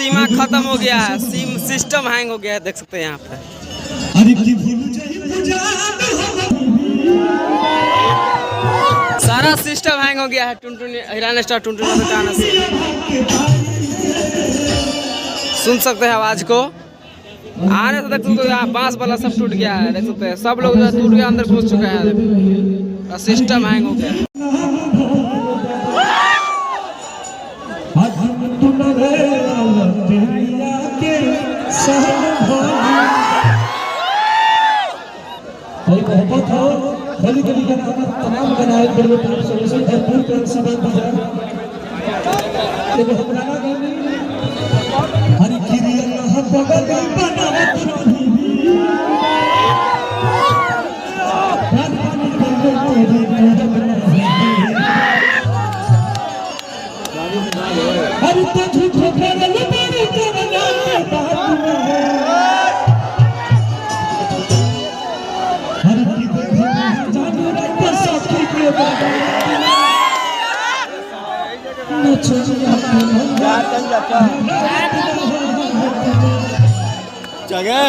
सीमा खत्म हो गया है, सिस्टम हैंग हो गया है, देख सकते हैं यहाँ पे। सारा सिस्टम हैंग हो गया है। टुनटुन हिरान स्टार टुनटुन गाना से सुन सकते हैं आवाज को। आने से देख सकते हो यहाँ बांस वाला सब टूट गया है, देख सकते हैं सब लोग जो टूट के अंदर घुस चुका है, सिस्टम हैंग हो गया है। तमाम गनाए बड़े प्रेम से भरपूर प्रेम से हरि खिरी अल्लाह बगल बनावत हरि तो झूठो करल तेरे करना के बात में हरि की देखो जानो रात सखी के बात जगह